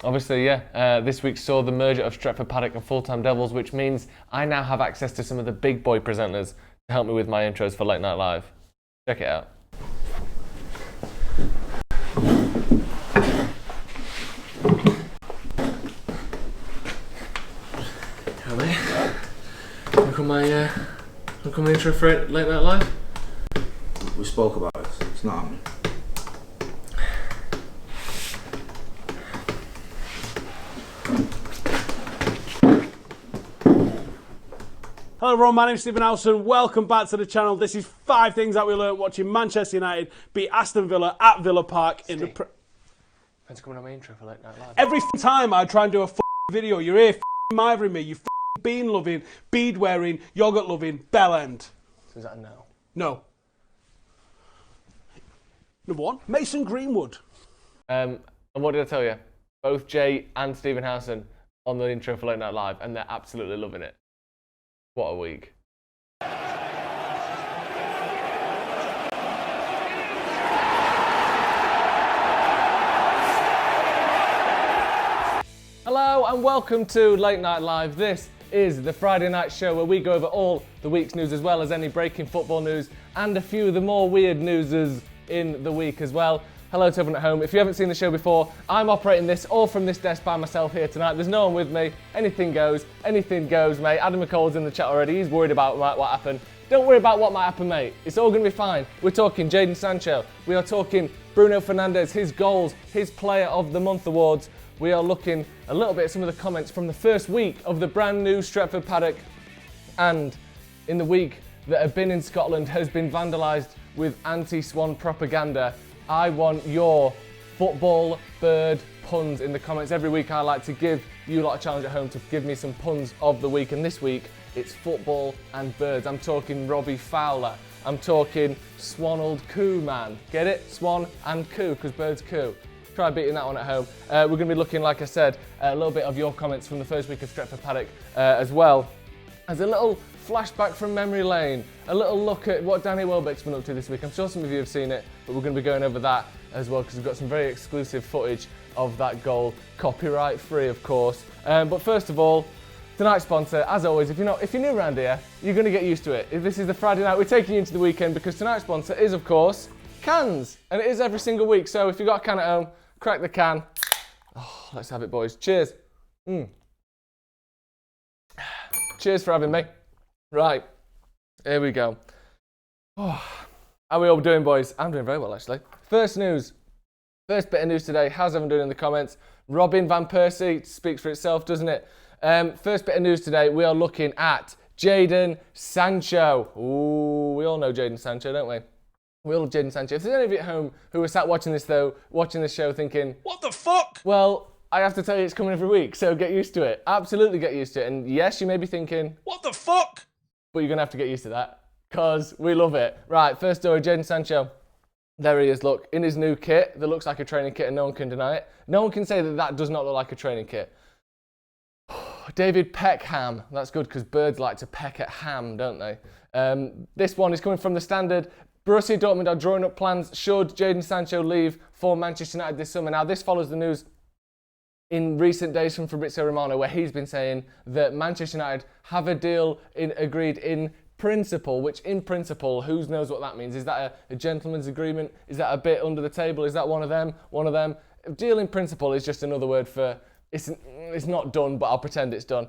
Obviously, this week saw the merger of Stretford, Paddock and Full-Time Devils, which means I now have access to some of the big boy presenters to help me with my intros for Late Night Live. Check it out. Hello. Look on my intro for Late Night Live. We spoke about it. It's not happening. Hello everyone, my name is Stephen Howson. Welcome back to the channel. This is 5 things that we learned watching Manchester United beat Aston Villa at Villa Park in the... Thanks for coming on my intro for Late Night Live. Every time I try and do a video, you're here mithering me, you bean-loving, bead-wearing, yogurt-loving bellend. So is that a no? No. Number 1, Mason Greenwood. And what did I tell you? Both Jay and Stephen Howson on the intro for Late Night Live, and they're absolutely loving it. What a week. Hello and welcome to Late Night Live. This is the Friday night show where we go over all the week's news as well as any breaking football news and a few of the more weird newses in the week as well. Hello to everyone at home. If you haven't seen the show before, I'm operating this all from this desk by myself here tonight. There's no one with me. Anything goes, mate. Adam McCall's in the chat already. He's worried about what happened. Don't worry about what might happen, mate. It's all going to be fine. We're talking Jadon Sancho. We are talking Bruno Fernandez, his goals, his Player of the Month awards. We are looking a little bit at some of the comments from the first week of the brand new Stretford Paddock. And in the week that have been in Scotland has been vandalised with anti-Swan propaganda. I want your football bird puns in the comments. Every week I like to give you lot a challenge at home to give me some puns of the week. And this week it's football and birds. I'm talking Robbie Fowler. I'm talking Swanald Coo man. Get it? Swan and coo, because birds coo. Try beating that one at home. We're going to be looking, like I said, a little bit of your comments from the first week of Stretford Paddock as well as a little flashback from memory lane, a little look at what Danny Welbeck's been up to this week. I'm sure some of you have seen it, but we're going to be going over that as well because we've got some very exclusive footage of that goal, copyright free of course. But first of all, tonight's sponsor, as always, if you're new around here, you're going to get used to it. If this is the Friday night, we're taking you into the weekend because tonight's sponsor is of course cans, and it is every single week. So if you've got a can at home, crack the can. Oh, let's have it, boys. Cheers. Cheers for having me. Right, here we go. Oh, how are we all doing, boys? I'm doing very well, actually. First bit of news today. How's everyone doing in the comments? Robin Van Persie speaks for itself, doesn't it? First bit of news today, we are looking at Jadon Sancho. Ooh, we all know Jadon Sancho, don't we? We all love Jadon Sancho. If there's any of you at home who are sat watching this show thinking, what the fuck? Well, I have to tell you it's coming every week, so get used to it. Absolutely get used to it. And yes, you may be thinking, what the fuck? But you're going to have to get used to that, because we love it. Right, first story, Jadon Sancho. There he is, look, in his new kit that looks like a training kit and no one can deny it. No one can say that that does not look like a training kit. David Peckham. That's good, because birds like to peck at ham, don't they? This one is coming from the Standard. Borussia Dortmund are drawing up plans should Jadon Sancho leave for Manchester United this summer. Now, this follows the news in recent days from Fabrizio Romano, where he's been saying that Manchester United have a deal agreed in principle, which in principle, who knows what that means? Is that a gentleman's agreement? Is that a bit under the table? Is that one of them? One of them? Deal in principle is just another word for, it's not done, but I'll pretend it's done.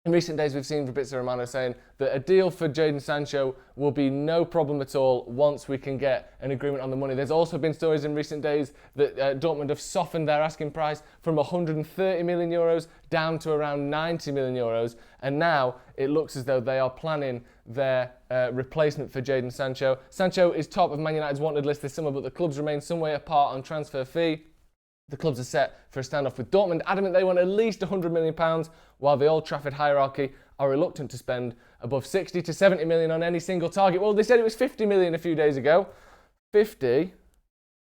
In recent days, we've seen Fabrizio Romano saying that a deal for Jadon Sancho will be no problem at all once we can get an agreement on the money. There's also been stories in recent days that Dortmund have softened their asking price from 130 million euros down to around 90 million euros. And now it looks as though they are planning their replacement for Jadon Sancho. Sancho is top of Man United's wanted list this summer, but the clubs remain some way apart on transfer fee. The clubs are set for a standoff with Dortmund, adamant they want at least £100 million, while the Old Trafford hierarchy are reluctant to spend above 60 to 70 million on any single target. Well, they said it was 50 million a few days ago. 50,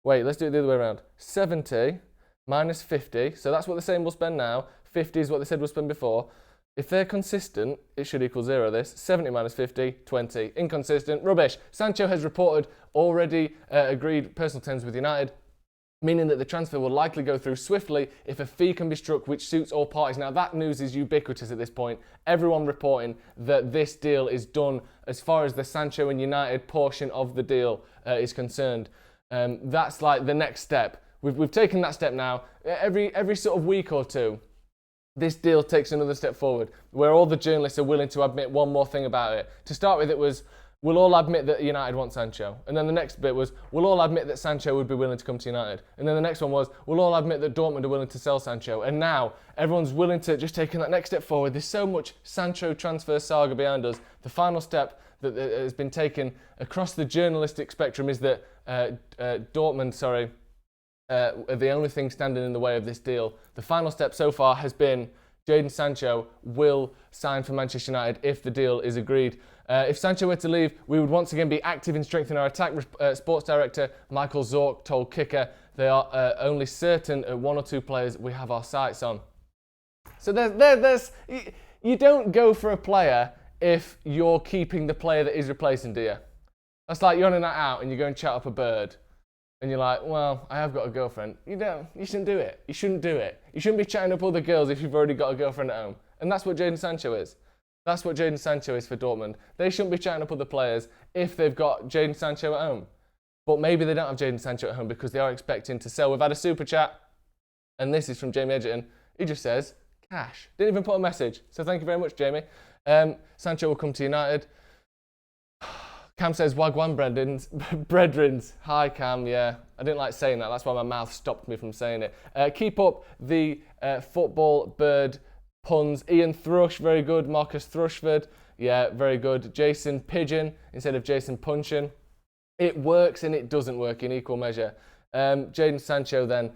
wait, let's do it the other way around. 70 minus 50, so that's what they're saying we'll spend now. 50 is what they said we'll spend before. If they're consistent, it should equal 0 this. 70 minus 50, 20. Inconsistent, rubbish. Sancho has reported already agreed personal terms with United. meaning that the transfer will likely go through swiftly if a fee can be struck which suits all parties. Now, that news is ubiquitous at this point. Everyone reporting that this deal is done as far as the Sancho and United portion of the deal is concerned. That's like the next step. We've taken that step now. Every sort of week or two, this deal takes another step forward, where all the journalists are willing to admit one more thing about it. To start with, it was, we'll all admit that United want Sancho. And then the next bit was, we'll all admit that Sancho would be willing to come to United. And then the next one was, we'll all admit that Dortmund are willing to sell Sancho. And now, everyone's willing to just take that next step forward. There's so much Sancho transfer saga behind us. The final step that has been taken across the journalistic spectrum is that Dortmund, are the only thing standing in the way of this deal. The final step so far has been Jadon Sancho will sign for Manchester United if the deal is agreed. If Sancho were to leave, we would once again be active in strengthening our attack. Sports director Michael Zorc told Kicker they are only certain one or two players we have our sights on. So you don't go for a player if you're keeping the player that is replacing, do you? That's like you're on a night out and you go and chat up a bird. And you're like, well, I have got a girlfriend. You shouldn't do it. You shouldn't do it. You shouldn't be chatting up other girls if you've already got a girlfriend at home. And that's what Jadon Sancho is. That's what Jadon Sancho is for Dortmund. They shouldn't be chatting up other players if they've got Jadon Sancho at home. But maybe they don't have Jadon Sancho at home because they are expecting to sell. We've had a super chat, and this is from Jamie Edgerton. He just says, cash. Didn't even put a message. So thank you very much, Jamie. Sancho will come to United. Cam says, Wagwan Brethrens. Hi, Cam, yeah. I didn't like saying that. That's why my mouth stopped me from saying it. Keep up the football bird puns. Ian Thrush, very good. Marcus Thrushford, yeah, very good. Jason Pigeon instead of Jason Punchin. It works and it doesn't work in equal measure. Jadon Sancho then,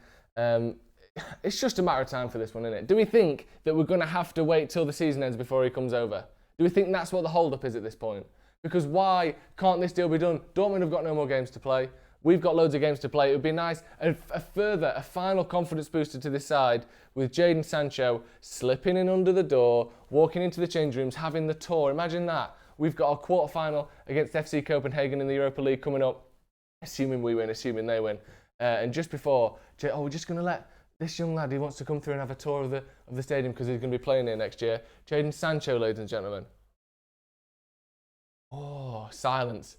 it's just a matter of time for this one, isn't it? Do we think that we're going to have to wait till the season ends before he comes over? Do we think that's what the hold-up is at this point? Because why can't this deal be done? Dortmund have got no more games to play. We've got loads of games to play. It would be nice, a final confidence booster to this side with Jadon Sancho slipping in under the door, walking into the change rooms, having the tour. Imagine that. We've got our quarter-final against FC Copenhagen in the Europa League coming up, assuming we win, assuming they win. And just before, we're just going to let this young lad who wants to come through and have a tour of the stadium because he's going to be playing here next year. Jadon Sancho, ladies and gentlemen. Oh, silence.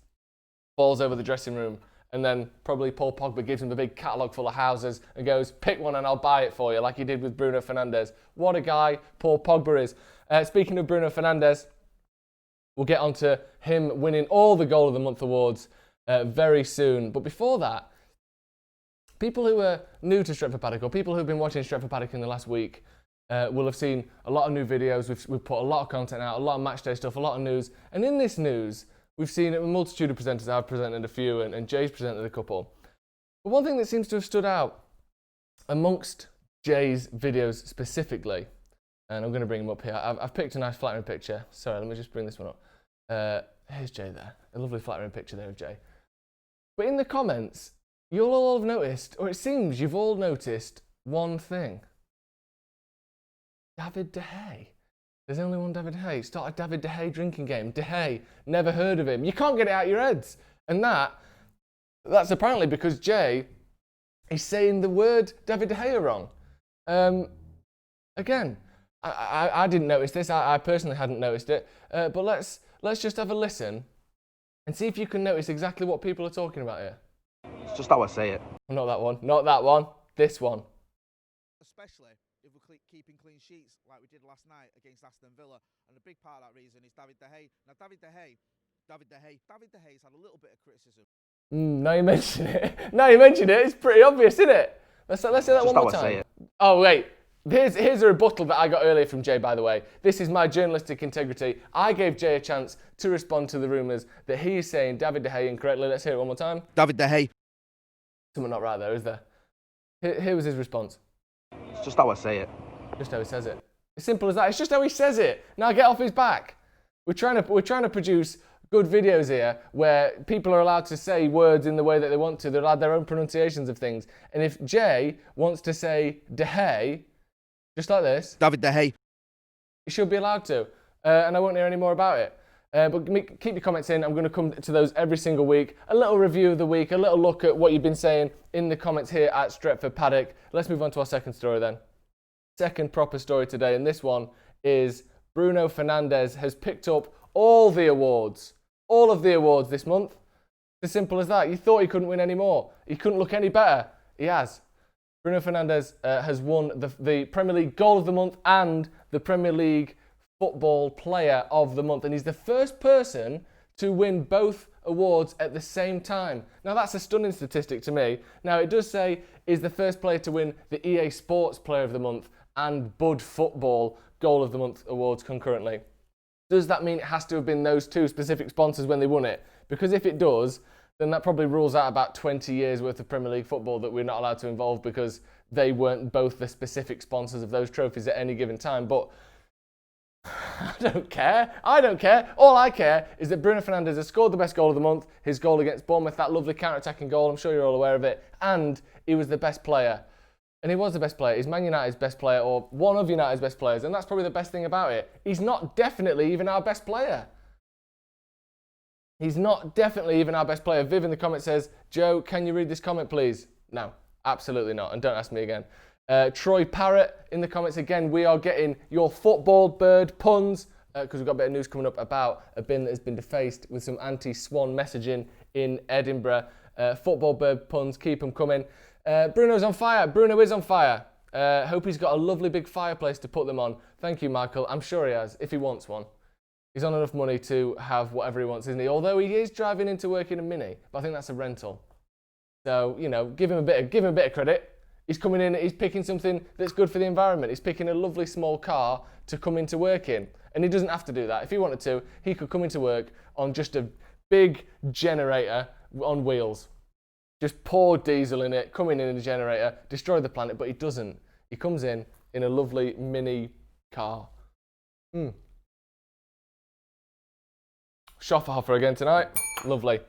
Falls over the dressing room. And then probably Paul Pogba gives him a big catalogue full of houses and goes, pick one and I'll buy it for you, like he did with Bruno Fernandez. What a guy Paul Pogba is. Speaking of Bruno Fernandez, we'll get on to him winning all the Goal of the Month awards very soon. But before that, people who are new to Stretford Paddock or people who've been watching Stretford Paddock in the last week will have seen a lot of new videos. We've put a lot of content out, a lot of matchday stuff, a lot of news. And in this news, we've seen a multitude of presenters. I've presented a few and Jay's presented a couple. But one thing that seems to have stood out amongst Jay's videos specifically, and I'm going to bring him up here. I've picked a nice flattering picture. Sorry, let me just bring this one up. Here's Jay there. A lovely flattering picture there of Jay. But in the comments, you'll all have noticed, or it seems you've all noticed, one thing. David De Gea. There's only one David De Gea. Start a David De Gea drinking game. De Gea, never heard of him. You can't get it out of your heads. And that's apparently because Jay is saying the word David De Gea wrong. Again, I didn't notice this. I personally hadn't noticed it. But let's just have a listen and see if you can notice exactly what people are talking about here. It's just how I say it. Not that one. Not that one. This one. Especially if we're keeping clean sheets like we did last night against Aston Villa. And a big part of that reason is David De Gea. Now, David De Gea's had a little bit of criticism. Now you mention it. It's pretty obvious, isn't it? Let's say that one more time. Oh, wait. Here's a rebuttal that I got earlier from Jay, by the way. This is my journalistic integrity. I gave Jay a chance to respond to the rumours that he is saying David De Gea incorrectly. Let's hear it one more time. David De Gea. Something not right there, is there? Here was his response. It's just how I say it. Just how he says it. As simple as that. It's just how he says it. Now get off his back. We're trying to produce good videos here where people are allowed to say words in the way that they want to. They're allowed their own pronunciations of things. And if Jay wants to say De Gea, just like this, David De Gea. he should be allowed to. And I won't hear any more about it. But keep your comments in. I'm going to come to those every single week. A little review of the week, a little look at what you've been saying in the comments here at Stretford Paddock. Let's move on to our second story then. Second proper story today, and this one is Bruno Fernandez has picked up all of the awards this month. It's as simple as that. You thought he couldn't win any more. He couldn't look any better. He has. Bruno Fernandez has won the Premier League Goal of the Month and the Premier League Football Player of the Month. And he's the first person to win both awards at the same time. Now, that's a stunning statistic to me. Now, it does say he's the first player to win the EA Sports Player of the Month and Bud Football Goal of the Month awards concurrently. Does that mean it has to have been those two specific sponsors when they won it? Because if it does, then that probably rules out about 20 years worth of Premier League football that we're not allowed to involve because they weren't both the specific sponsors of those trophies at any given time. But I don't care. All I care is that Bruno Fernandez has scored the best goal of the month, his goal against Bournemouth, that lovely counter-attacking goal, I'm sure you're all aware of it, and he was the best player. And he was the best player. He's Man United's best player, or one of United's best players, and that's probably the best thing about it. He's not definitely even our best player. He's not definitely even our best player. Viv in the comment says, Joe, can you read this comment, please? No, absolutely not, and don't ask me again. Troy Parrott in the comments again, we are getting your football bird puns because we've got a bit of news coming up about a bin that has been defaced with some anti-Swan messaging in Edinburgh. Football bird puns, keep them coming. Bruno's on fire. Bruno is on fire. Hope he's got a lovely big fireplace to put them on. Thank you, Michael. I'm sure he has, if he wants one. He's on enough money to have whatever he wants, isn't he? Although he is driving into work in a Mini, but I think that's a rental. So, you know, give him a bit of credit. He's coming in, he's picking something that's good for the environment. He's picking a lovely small car to come into work in. And he doesn't have to do that. If he wanted to, he could come into work on just a big generator on wheels. Just pour diesel in it, come in a generator, destroy the planet, but he doesn't. He comes in a lovely mini car. Schofferhofer again tonight. Lovely.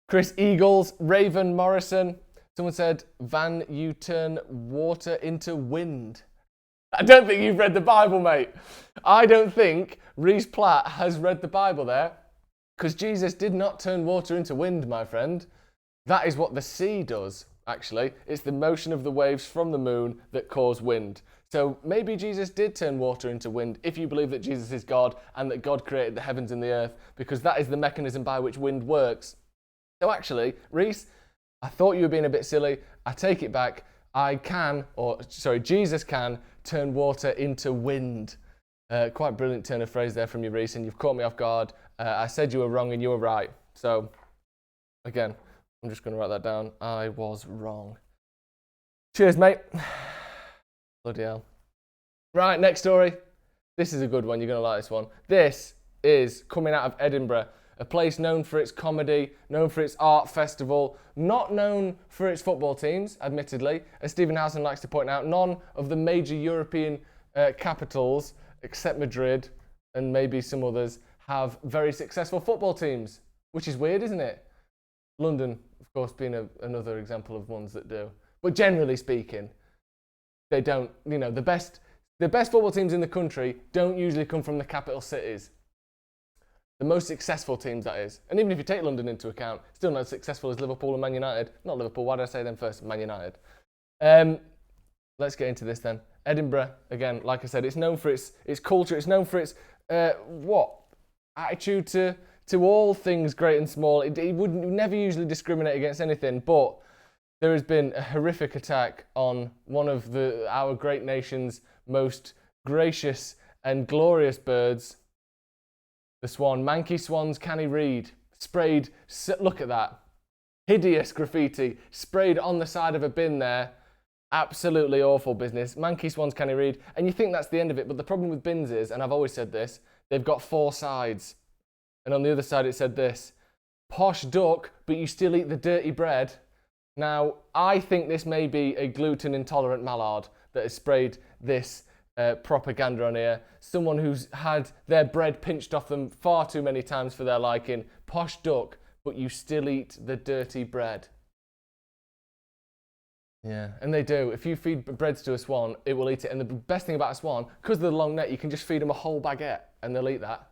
Chris Eagles, Raven Morrison. Someone said, Van, you turn water into wind. I don't think you've read the Bible, mate. I don't think Reese Platt has read the Bible there, because Jesus did not turn water into wind, my friend. That is what the sea does, actually. It's the motion of the waves from the moon that cause wind. So maybe Jesus did turn water into wind, if you believe that Jesus is God and that God created the heavens and the earth, because that is the mechanism by which wind works. So actually, Reese, I thought you were being a bit silly. I take it back. Jesus can turn water into wind. Quite brilliant turn of phrase there from you, Reese, and you've caught me off guard. I said you were wrong and you were right. So, again, I'm just going to write that down. I was wrong. Cheers, mate. Bloody hell. Right, next story. This is a good one. You're going to like this one. This is coming out of Edinburgh. A place known for its comedy, known for its art festival, not known for its football teams, admittedly. As Stephen Howson likes to point out, none of the major European capitals, except Madrid and maybe some others, have very successful football teams, which is weird, isn't it? London, of course, being another example of ones that do. But generally speaking, they don't, you know, the best football teams in the country don't usually come from the capital cities. The most successful teams, that is. And even if you take London into account, still not as successful as Liverpool and Man United. Not Liverpool, why did I say them first? Man United. Let's get into this then. Edinburgh, again, like I said, it's known for its culture. It's known for its, attitude to all things great and small. It would never usually discriminate against anything, but there has been a horrific attack on one of our great nation's most gracious and glorious birds, the swan. Manky swans, can he read? Sprayed, look at that. Hideous graffiti, sprayed on the side of a bin there. Absolutely awful business. Manky swans, can he read? And you think that's the end of it, but the problem with bins is, and I've always said this, they've got 4 sides. And on the other side it said this, posh duck, but you still eat the dirty bread. Now, I think this may be a gluten-intolerant mallard that has sprayed this propaganda on here. Someone who's had their bread pinched off them far too many times for their liking. Posh duck, but you still eat the dirty bread. Yeah, and they do. If you feed breads to a swan, it will eat it. And the best thing about a swan, because of the long neck, you can just feed them a whole baguette and they'll eat that.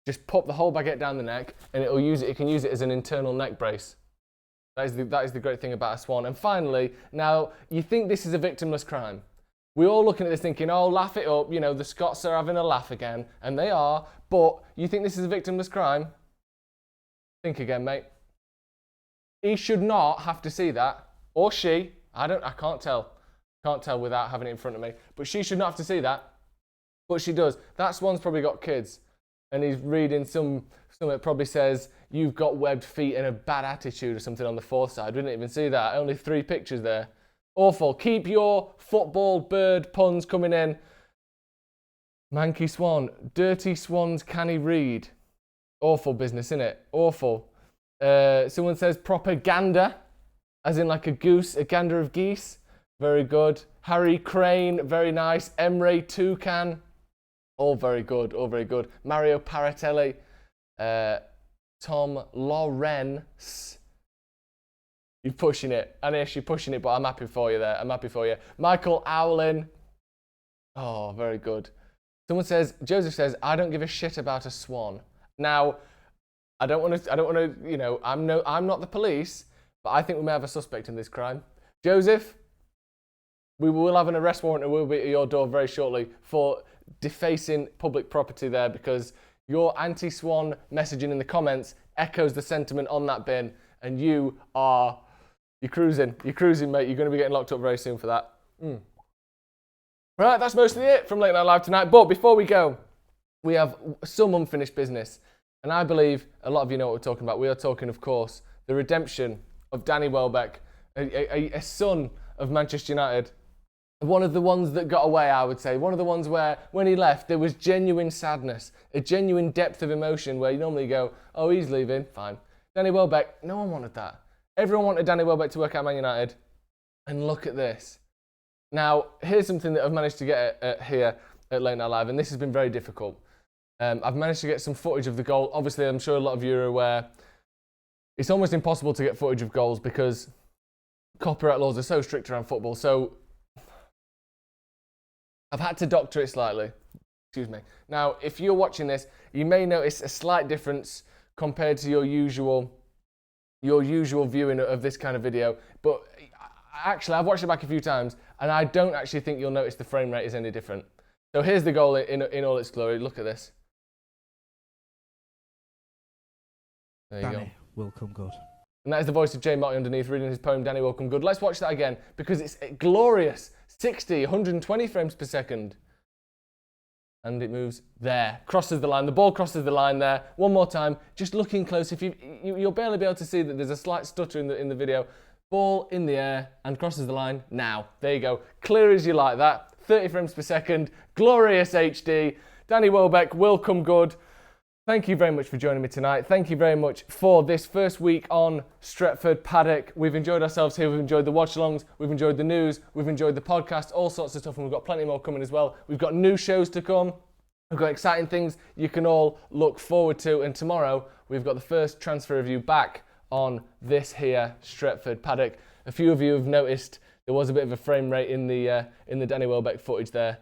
Just pop the whole baguette down the neck, and it can use it as an internal neck brace. That is the great thing about a Swan. And finally, now, you think this is a victimless crime. We're all looking at this thinking, oh, laugh it up, the Scots are having a laugh again, and they are, but you think this is a victimless crime? Think again, mate. He should not have to see that, or she, I can't tell. Can't tell without having it in front of me, but she should not have to see that, but she does. That Swan's probably got kids, and he's reading something that probably says, you've got webbed feet and a bad attitude or something on the fourth side. We didn't even see that. Only 3 pictures there. Awful. Keep your football bird puns coming in. Manky Swan. Dirty Swans can he read? Awful business, innit? Awful. Someone says propaganda, as in like a goose, a gander of geese. Very good. Harry Crane, very nice. Emre Toucan. All very good, all very good. Mario Paratelli. Tom Lawrence. You're pushing it. Anish, you're pushing it, but I'm happy for you there. I'm happy for you. Michael Owlin. Oh, very good. Joseph says, I don't give a shit about a swan. Now, I don't want to, I'm not the police, but I think we may have a suspect in this crime. Joseph, we will have an arrest warrant and we'll be at your door very shortly for defacing public property there, because your anti-Swan messaging in the comments echoes the sentiment on that bin, and you're cruising, mate. You're going to be getting locked up very soon for that. Right, that's mostly it from Late Night Live tonight. But before we go, we have some unfinished business, and I believe a lot of you know what we're talking about. We are talking, of course, the redemption of Danny Welbeck, a son of Manchester United. One of the ones that got away, I would say. One of the ones where, when he left, there was genuine sadness, a genuine depth of emotion where you normally go, oh, he's leaving, fine. Danny Welbeck, no one wanted that. Everyone wanted Danny Welbeck to work at Man United. And look at this. Now, here's something that I've managed to get here at Late Night Live, and this has been very difficult. I've managed to get some footage of the goal. Obviously, I'm sure a lot of you are aware, it's almost impossible to get footage of goals because copyright laws are so strict around football. So I've had to doctor it slightly. Excuse me. Now, if you're watching this, you may notice a slight difference compared to your usual viewing of this kind of video. But actually, I've watched it back a few times, and I don't actually think you'll notice the frame rate is any different. So here's the goal in all its glory. Look at this. There you Danny go. will come good. And that is the voice of Jay Marty underneath reading his poem, Danny Will Come Good. Let's watch that again, because it's glorious. 60, 120 frames per second. And it moves there. Crosses the line. The ball crosses the line there. One more time. Just looking close. If you'll barely be able to see that there's a slight stutter in the video. Ball in the air and crosses the line now. There you go. Clear as you like that. 30 frames per second. Glorious HD. Danny Welbeck will come good. Thank you very much for joining me tonight. Thank you very much for this first week on Stretford Paddock. We've enjoyed ourselves here. We've enjoyed the watch-alongs. We've enjoyed the news. We've enjoyed the podcast, all sorts of stuff, and we've got plenty more coming as well. We've got new shows to come. We've got exciting things you can all look forward to. And tomorrow, we've got the first transfer review back on this here Stretford Paddock. A few of you have noticed there was a bit of a frame rate in the Danny Welbeck footage there,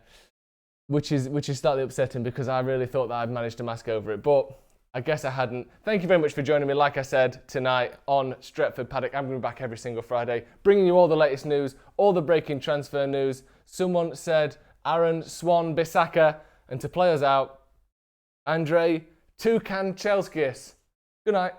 which is slightly upsetting because I really thought that I'd managed to mask over it, but I guess I hadn't. Thank you very much for joining me, like I said, tonight on Stretford Paddock. I'm going to be back every single Friday, bringing you all the latest news, all the breaking transfer news. Someone said Aaron Swan Bissaka, and to play us out, Andrei Toucan Chelskis. Good night.